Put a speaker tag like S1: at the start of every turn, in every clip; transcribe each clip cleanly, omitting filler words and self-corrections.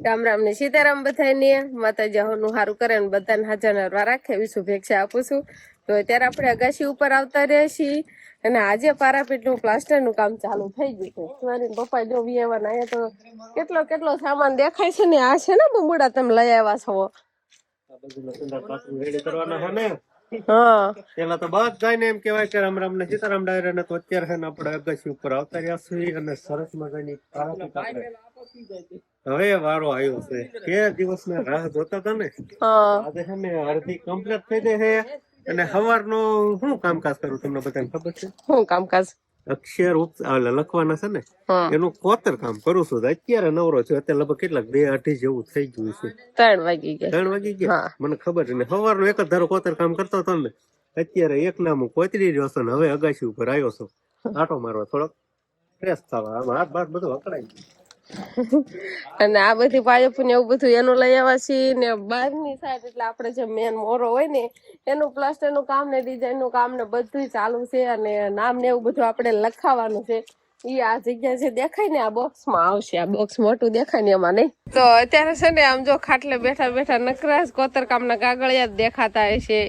S1: રામ રામ ને સીતારામ બધાને માતાજી હોનું સારું કરે ને બધાને હાજર નરવા રાખે એવી શુભેચ્છા આપું છું. તો અત્યારે આપણે અગાશી ઉપર આવતા રહ્યા છીએ અને આજે પારાપીટનું પ્લાસ્ટરનું કામ ચાલુ થઈ ગયું છે. મારી પપ્પા જો વિયાવાના અહીંયા તો કેટલો સામાન દેખાય છે ને. આ છે ને બમુડા તમે લઈ આવ્યા છો? હા,
S2: પેલા તો બધા ને એમ કેવાય કે રામ રામ ને સીતારામ ડાયરા ને. તો અત્યારે છે ને આપણે અગાશી ઉપર આવતા રહ્યા છીએ અને સરસ મજાની હવે વારો આવ્યો છે. કે દિવસ ના રાહ જોતા હતા ને, આજે છે ને અડધી કમ્પ્લીટ થઈ જાય છે. અને સવારનો શું કામકાજ કરું તમને બધાને ખબર છે?
S1: શું કામકાજ?
S2: અક્ષર લખવાના છે ને એનું કોતર કામ કરું છું. અત્યારે નવરો છું. અત્યારે લગભગ કેટલાક 2-2:30 જેવું થઈ ગયું છે.
S1: 3 વાગી ગયા.
S2: મને ખબર છે ને. સવારનો એક જ ધારો કોતર કામ કરતો હતો ને, અત્યારે એક નામું કોતરી રહ્યો છો ને હવે અગાશી ઉપર આવ્યો છો આટો મારવા, થોડોક ફ્રેશ થવા. આમાં હાથ બાથ બધું અકળાય
S1: અને આ બધી પાયપ ને એવું બધું એનું લઈ આવ્યા છીએ ને બહારની સાઈડ એટલે આપણે જે મેન મોરો હોય ને એનું પ્લાસ્ટર નું કામ ને ડિઝાઇન નું કામ ને બધું ચાલુ છે. અને નામ ને એવું બધું આપણે લખાવાનું છે. ઈ આ જગ્યા જે દેખાય ને આ બોક્સમાં આવશે. આ બોક્સ મોટું દેખાય ને એમાં નહીં. તો અત્યારે છે ને આમ જો ખાટલે બેઠા બેઠા નકરાશ કોતરકામના કાગળિયા જ દેખાતા હશે.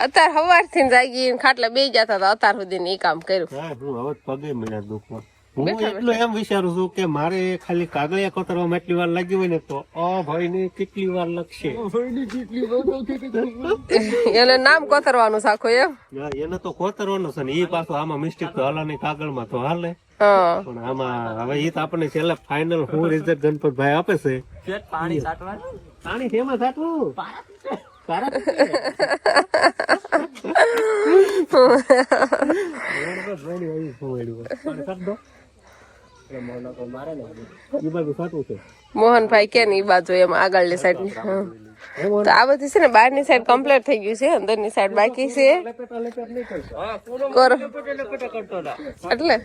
S1: અત્યારે સવારથી જાગી ખાટલે બેસી જતા હતા અત્યાર સુધી એ કામ કર્યું.
S2: હવે પગે મળ્યા દુખવા. હું એટલું એમ વિચારું છું કે મારે ખાલી કાગળિયા કોતરવામાં એટલી વાર લાગી હોય ને તો ભાઈ ને કેટલી વાર લખશે.
S1: એને નામ કોતરવાનું સાખો એમ.
S2: એને તો કોતરવાનું છે ને એ પાછું આમાં મિસ્ટેક તો હાલે કાગળમાં તો હાલે. પણ આમાં હવે એ તો આપણને છેલ્લે ફાઇનલ હું રિઝલ્ટ ગણપતભાઈ આપે છે. પાણી શેમાં સાટવું?
S1: મોહનભાઈ કે ની બાજુ એમ આગળની સાઈડ તો આ બધી છે ને બહારની સાઈડ કમ્પ્લીટ થઈ ગયું છે. અંદરની સાઈડ બાકી છે. એટલે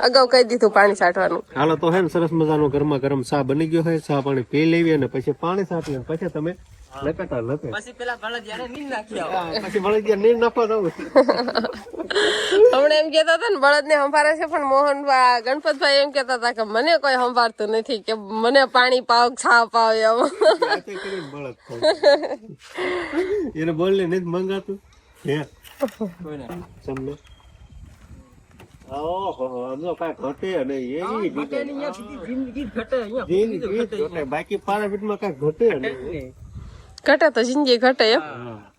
S1: અગાઉ કહી દીધું પાણી છાંટવાનું.
S2: હાલો તો હે ને સરસ મજાનો ગરમા ગરમ ચા બની ગયો છે. ચા પાણી પી લેવી અને પછી પાણી છાંટી પછી તમે
S1: હમણાં એમ કેતા હતા ને બળદ ને સંભાળે છે પણ મોહનભાઈ ગણપતભાઈ એમ કેતા હતા કે મને કોઈ સંભાળતું નથી, કે મને પાણી પાવ છા પાવ એમ.
S2: એને બોલ ને મંગાતું બાકી પારાપીટમાં કઈ ઘટે નહીં.
S1: ઘટે તો જિંદગી ઘટે એમ.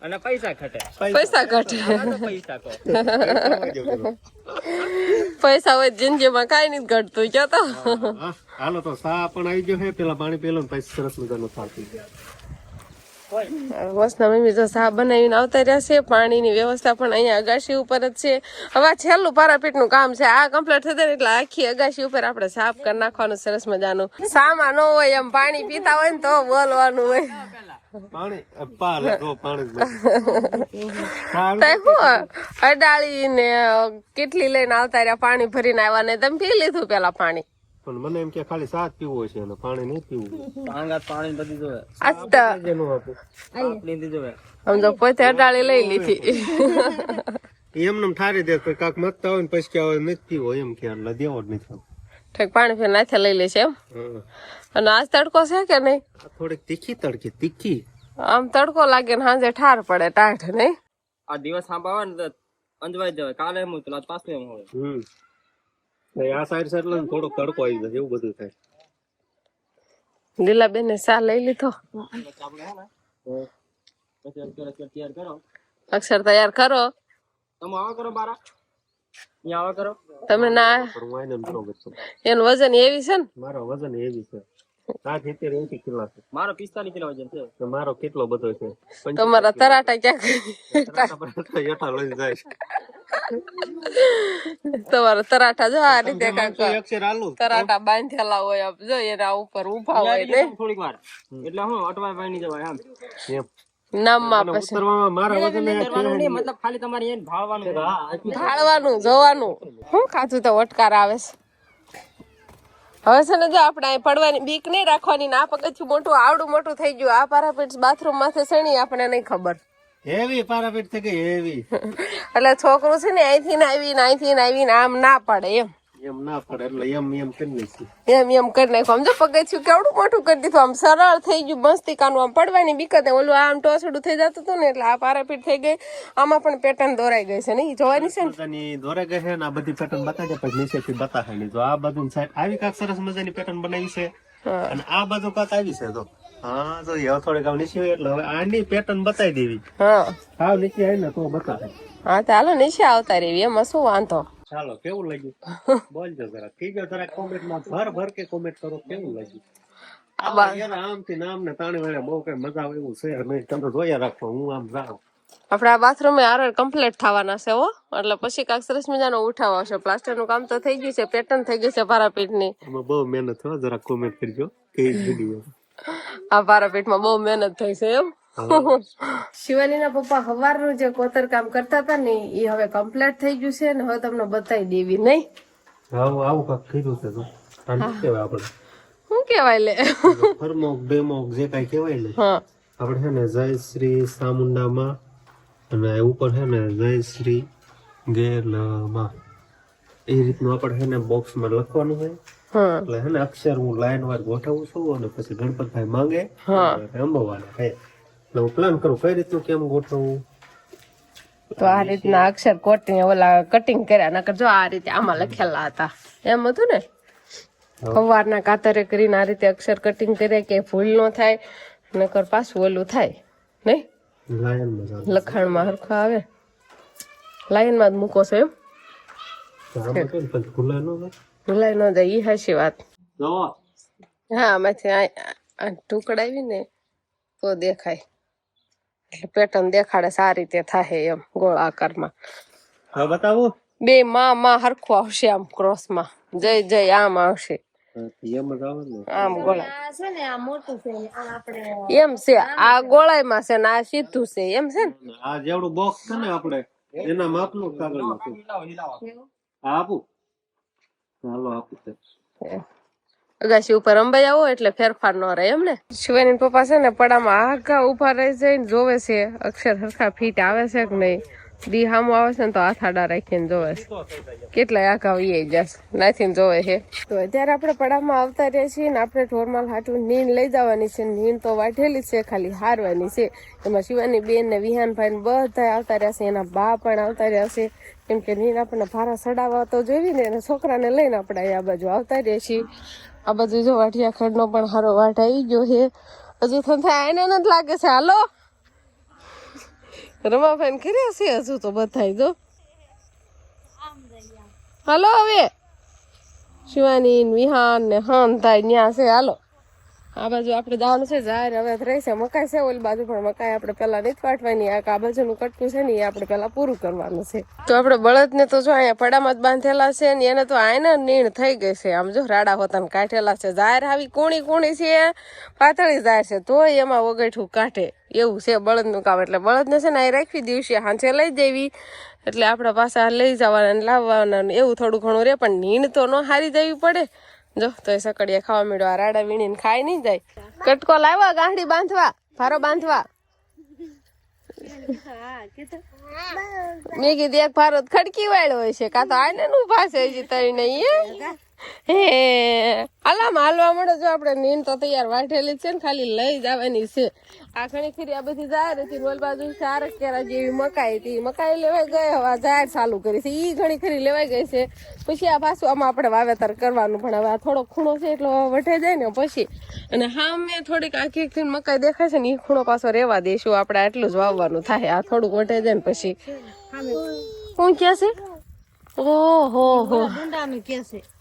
S3: અને પૈસા ઘટે.
S1: પૈસા હોય જિંદગીમાં કઈ નથી ઘટતું. કેતો
S2: હાલો તો સા પણ આવી ગયો છે. પેલા પાણી પેલો ને પછી સરસ મજાનો થાક થઈ ગયો.
S1: મસ્ત મમ્મી તો ચા બનાવીને આવતા રહ્યા છે. પાણીની વ્યવસ્થા પણ અહીંયા અગાશી ઉપર જ છે. હવે છેલ્લું પારાપીટનું કામ છે. આ કમ્પ્લીટ થઈ જાય એટલે આખી અગાશી ઉપર આપણે સાફ કરી નાખવાનું સરસ મજાનું. સામા ન હોય એમ પાણી પીતા હોય ને તો બોલવાનું હોય. અડાળી ને કેટલી લઈને આવતા રહ્યા પાણી ભરીને આવ્યા ને તમે પી લીધું પેલા પાણી?
S2: પણ મને એમ કે ખાલી સાત પીવું છે અને પાણી નહીં પીવું.
S3: પાણી બધી જોવે.
S1: સમજો પોતે અડાળી લઈ લીધી.
S2: એમને ઠારી દે કાક મતતા હોય ને પછી કે નથી પીવો એમ કે દેવો જ નથી.
S1: ઠીક પાણી ફેર નાથે લઈ લે છે એમ. અને આજ તડકો છે કે નહીં?
S2: થોડીક તીખી
S1: આમ તડકો લાગે ને સાંજે ઠાર પડે ટાઢ નહીં.
S3: આ દિવસ સાંભળવા ને અંજવાઈ જવાય. કાલે એમ હતું પાછું એમ હોય.
S2: આ સાઈડ થોડોક તડકો આવી જાય એવું બધું થાય.
S1: લીલાબેન ને ચા લઈ લીધો. અક્ષર તૈયાર કરો.
S3: તમે આવા કરો બારા. આવા કરો
S1: તમે ના. એનું વજન એવી છે ને?
S2: મારો વજન એવી છે 70-80 કિલો છે.
S3: મારો 45 કિલો વજન છે.
S2: મારો કેટલો બધો છે?
S1: તમારા તરાટા ક્યાં
S2: લઈ જાય છે.
S1: તમારા તરાટા જો આ રીતે તરાટા બાંધેલા હોય જો એના ઉપર ઉભા હોય ને
S3: થોડીક વાર એટલે હું અટવાય ભાઈ ની જવાય આમ
S1: નામમાં પછી
S2: મારા વજન
S3: મતલબ ખાલી તમારે એને
S1: ભાળવાનું જોવાનું. શું ખાધું તો વટકાર આવે છે. હવે છે ને જો આપણે અહીં પડવાની બીક નહીં રાખવાની. આ પગથિયું મોટું આવડું મોટું થઈ ગયું. આ પારાપીટ બાથરૂમ માંથી સણી આપણે નહીં ખબર.
S2: હેવી પારાપીટ થઈ ગઈ હેવી.
S1: એટલે છોકરું છે ને અહીંથી ને આવીને આમ ના પડે એમ.
S2: એમ ના પડે એટલે એમ કરી લઈશું.
S1: એમ કરી નાખ્યું. આમ જો પગથિયું કેવડું મોટું કરી દીધું, આમ સરળ થઈ ગયું મસ્તિકાનું. આમ પડવાની બીકત ઓલું આમ ટોસડું થઈ જતું હતું ને, એટલે આ પારાપીટ થઈ ગઈ. આમાં પણ પેટર્ન દોરાઈ ગઈ છે ને, જોવાની છે ને.
S2: મજાની દોરે ગઈ છે ને આ બધી પેટર્ન બતાવી દે, પછી નીચેથી બતાવે નહીં. જો આ બધું સાઈડ આવી કાંક સરસ મજાની પેટર્ન બનાવી છે, અને આ બાજુ કાંક આવી છે. તો હા તો હવે થોડીક આમ નીચે હોય એટલે હવે આની પેટર્ન બતાવી દેવી.
S1: હા
S2: હાવ નીચે આવી ને તો બતાવે.
S1: હા તો હાલો નીચે આવતા રહેવી, એમાં શું વાંધો.
S2: ચાલો કેવું લાગ્યું બોલજો જરા, કીજો જરા કોમેન્ટમાં ભર કે કોમેન્ટ કરો કેવું લાગ્યું. આમથી નામ ને તાણી વાળા બહુ કઈ મજા આવે એવું છે નહીં. તમે જોયા રાખો, હું આમ જાઉં.
S1: આપડે આ બાથરૂમ આર કમ્પ્લીટ થવાના છે હો, એટલે પછી કાંક સરસ મજાનો ઉઠાવ આવશે. પ્લાસ્ટર નું કામ તો થઈ ગયું છે, પેટર્ન થઈ ગઈ છે પારાપીટ ની.
S2: એમાં બહુ મહેનત હોય, જરા કોમેન્ટ કરજો કે વિડીયો
S1: આ પારાપીટ માં બહુ મહેનત થઈ છે એમ. શિવાની ના પપ્પા સવારનું જે કોતર કામ કરતા હતા ને એ હવે કમ્પ્લીટ થઈ ગયું છે ને, હવે તમને બતાવી દેવી નહીં.
S2: આવું કાંક કીધું છે તો આને કેવાય આપણે
S1: શું કેવાય લે,
S2: ફરમોક બેમોક જે કઈ કેવાય ને.
S1: હા
S2: આપણે છે ને જય શ્રી ચામુંડામાં, અને ઉપર છે ને જય શ્રી ગેલમાં, એ રીતનું આપણે છે ને બોક્સમાં લખવાનું હોય.
S1: હા
S2: એટલે છે ને અક્ષર હું લાઈન વાર ગોઠવું છું, અને પછી ગણપતભાઈ માંગે રંબવાના થાય. એટલે હું પ્લાન કરું કઈ રીતનું કેમ ગોઠવવું.
S1: તો આ રીતના અક્ષર કોટિંગ ઓલા કટિંગ કર્યા, નકર જો આ રીતે આમાં લખેલા હતા એમ હતું ને. સવારના કાતરે કરીને આ રીતે અક્ષર કટિંગ કરે કે ભૂલ ન થાય, નકર પાછું ઓલું થાય નહીં.
S2: લાયનમાં
S1: લખાણમાં હરખો આવે, લાઈનમાં જ મૂકો છો એમ,
S2: ખુલ્લા ન હોય.
S1: ભૂલાઈ ન જાય. ઈ હાચી વાત.
S2: જો
S1: હા આમાંથી આ ટુકડા આવી ને તો દેખાય, એટલે પેટર્ન દેખાડે સારી રીતે થાય એમ ગોળ આકારમાં.
S2: હવે બતાવું
S1: બે માં હરખું આવશે, આમ ક્રોસમાં જય જય આમ આવશે,
S2: એમ જ આવે ને.
S1: આમ ગોળાય એમ છે. આ ગોળાઈમાં છે ને આ સીધું છે એમ છે ને.
S2: આ જેવડું બોક્સ છે ને આપણે એના માપનું કાગળ નાખું. આપું હાલો આપું છે.
S1: અગાસી ઉપર અંબાઈ આવો એટલે ફેરફાર ન રહે એમ ને. શિવાની પપ્પા છે ને પડામાં આગા ઉભા રહી જઈને જોવે છે અક્ષર હરખા ફીટ આવે છે કે નહીં. દી હામું આવે છે ને તો હાથ આડા રાખીને જોવે છે, કેટલાય આઘા વી જશે નાથીને જોવે છે. તો અત્યારે આપણે પડામાં આવતા રહીએ છીએ ને, આપણે ઢોરમાલ હાટું નીણ લઈ જવાની છે. નીણ તો વાઢેલી છે, ખાલી હારવાની છે. એમાં શિવાની બેન ને વિહાનભાઈ ને બધા આવતા રહ્યા છે, એના બા પણ આવતા રહ્યા છે. કેમ કે નીણ આપણને ભારા સડાવવા તો જોઈ ને, એના છોકરાને લઈને આપણે આ બાજુ આવતા રહીએ છીએ. આ બાજુ જો વાટિયા ખડનો પણ હારો વાટ આવી ગયો છે. હજુ તો થાય એને નથી લાગે છે. હાલો રમાભાઈ કર્યા છે હજુ તો બધાય જો. હાલો હવે શિવાની વિહાન ને હન થાય ન્યા છે. હાલો આ બાજુ આપણે જવાનું છે. જાહેર હવે રહી છે મકાઈ છે ઓલી બાજુ, પણ મકાઈ આપણે પેલા નથી કાઢવાની. આ બાજુનું કટકું છે ને એ આપણે પેલા પૂરું કરવાનું છે. તો આપણે બળદ ને તો જો અહીંયા પડામાં જ બાંધેલા છે ને, એને તો આને નીણ થઈ ગઈ છે. આમ જો રાડા હોતા કાઢેલા છે. જાહેર આવી કુણી છે, પાતળી જાહેર છે, તોય એમાં વગેઠું કાઢે એવું છે બળદનું કામ. એટલે બળદને છે ને અહીં રાખવી દિવસે હાંચે લઈ દેવી, એટલે આપણા પાછા લઈ જવાના ને લાવવાના એવું થોડું ઘણું રે. પણ નીણ તો ન હારી દેવી પડે. જો તો એ સકડિયા ખાવા માંડ્યો. આ રાડા વીણીને ખાઈ નહીં જાય. કટકો લાવવા ગાંઠડી બાંધવા, ભારો બાંધવા. મેં કીધું એક ભારો ખડકી વાળ્યો હોય છે, કાં તો આને નું પાસે હજી તરી નહીં. હે હાલામાં હાલવા મળે. જો આપણે નીણ તો તૈયાર વાઢેલી છે ને, ખાલી લઈ જવાની છે. આ ઘણી ખરી આ બધી જાહેર હતી. બોલ બાજુ ચાર કેરા જેવી મકાઈ હતી, મકાઈ લેવાઈ ગઈ. હવે જાહેર ચાલુ કરી છે, ઈ ઘણી ખરી લેવાઈ ગઈ છે. પછી આ પાછું આમાં આપણે વાવેતર કરવાનું, પણ હવે આ થોડો ખૂણો છે એટલે વઢે જાય ને પછી. અને હા મેં થોડીક આખી મકાઈ દેખાય છે ને, એ ખૂણો પાછો રેવા દઈશું આપણે. આટલું જ વાવવાનું થાય. આ થોડુંક વઢે જાય ને પછી શું કે છે. ઓહો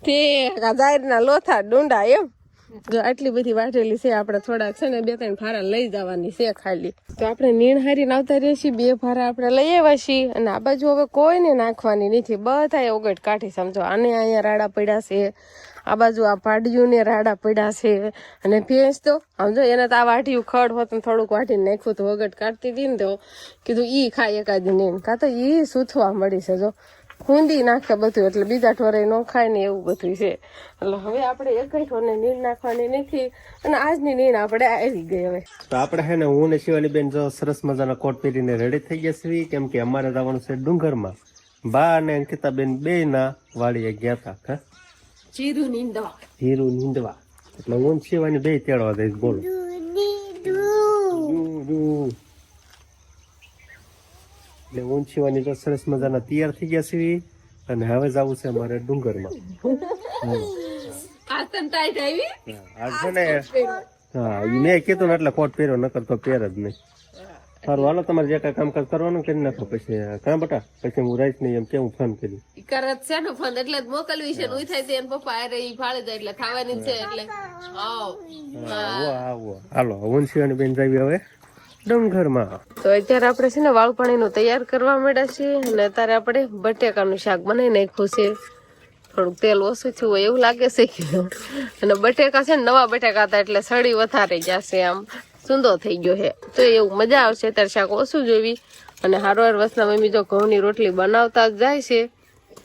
S1: તે જાહેરના લોથા ડુંડા એમ. જો આટલી બધી વાટેલી છે. આપણે થોડાક છે ને 2-3 ભારા લઈ જવાની છે ખાલી. તો આપણે નીણ હારીને આવતા રહીએ છીએ. 2 ભારા આપણે લઈ આવ્યા છીએ. અને આ બાજુ હવે કોઈને નાખવાની નથી, બધા ઓગટ કાઢી. સમજો આને અહીંયા રાડા પડ્યા છે, આ બાજુ આ પાડિયું ને રાડા પડ્યા છે. અને ભેંસ તો સમજો એને તો આ વાઢિયું ખડ હોત ને થોડુંક વાટીને નાખ્યું તો વગટ કાઢતી હતી ને, તો કીધું ઈ ખાય એકાદી નીણ, કાં તો ઈ સૂથવા મળી છે. જો ખૂંદી નાખે બધું, એટલે બીજા ઠોરે ન ખાય ને એવું બધું છે. એટલે હવે આપણે એક ઠોરને નીણ નાખવાની નથી. અને આજની નીણ આપણે આવી ગઈ. હવે
S2: તો આપણે હે ને હું ને શિવાની બેન જો સરસ મજાના કોટ પહેરીને રેડી થઈ ગયા છીએ, કેમ કે અમારે જવાનું છે ડુંગરમાં. બા અને અંકિતાબેન બે ના વાડીએ ગયા હતા હા
S1: જીરું નીંદવા.
S2: જીરું નીંદવા એટલે ઊન સિવાની બે તેડવા દઈશ બોલો એટલે ઊન સિવાની તો સરસ મજાના તૈયાર થઈ ગયા છે અને હવે જવું છે અમારે ડુંગરમાં
S1: આતન ટાઈટ આવી.
S2: આજ છે ને હા ઈ મેં કીધું ને એટલે કોટ પહેર્યો નકર તો પહેર જ નહીં સારું હાલો તમારે જે કાંઈ કામકાજ કરવાનું કરી નાખો પછી કાં બટા પછી હું રાઈશ નહીં એમ કેવું ફોન કરી
S1: ઈ કરત છે ને ફોન એટલે જ મોકલવી છે ને ઉઈ થાય તો એને પપ્પા અરે ઈ ફાળે જાય એટલે ખાવાની જ છે એટલે આવો.
S2: આવો હાલો ઊન સિવાની બેન જાવી હવે ડુંગરમાં
S1: તો અત્યારે આપણે છે ને વાળ પાણીનું તૈયાર કરવા માંડ્યા છીએ અને અત્યારે આપણે બટેકાનું શાક બનાવી નાખ્યું છે. થોડુંક તેલ ઓછું થયું હોય એવું લાગે છે કે અને બટેકા છે ને નવા બટેકા હતા એટલે સડી વધારે જશે આમ સુંદર થઈ ગયો છે તો એવું મજા આવશે. અત્યારે શાક ઓછું જોવી અને હારવાર વસના મમ્મી જો ઘઉંની રોટલી બનાવતા જ જાય છે.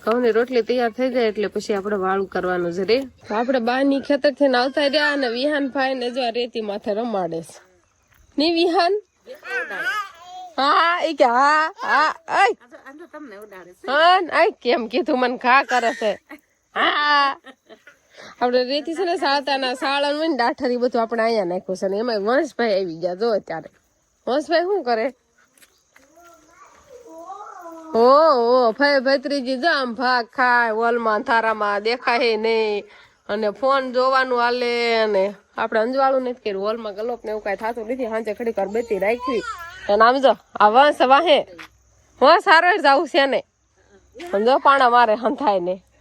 S1: ઘઉંની રોટલી તૈયાર થઈ જાય એટલે પછી આપણે વાળું કરવાનું છે રે. તો આપણે બાની ખેતરથી આવતા રહ્યા અને વિહાન ભાઈ ને જો આ રેતી માથે રમાડે છે ની વિહાન. હા એ કે હા હા આય કેમ કીધું મને ખા કરે છે. હા આપડે રેતી છે ને સાળતાના સાળન હોય ને દાઠરી બધું આપણે અહીંયા નાખ્યું છે ને એમાં વંશભાઈ આવી ગયા જો અત્યારે. વંશભાઈ શું કરે? ઓ ભાઈ ભત્રીજી જો આમ ભાગ ખાય વોલમાં થારામાં દેખાય નહીં અને ફોન જોવાનું હાલે અને આપણે અંજવાળું નથી કર્યું વોલમાં ગલોપ ને એવું કઈ થતું નથી. સાંજે ખડી કર બેતી રાખવી અને આમ જો આ વંશ વાહે વંશ સારો જવું છે ને સમજો પાણા મારે હંથાય ને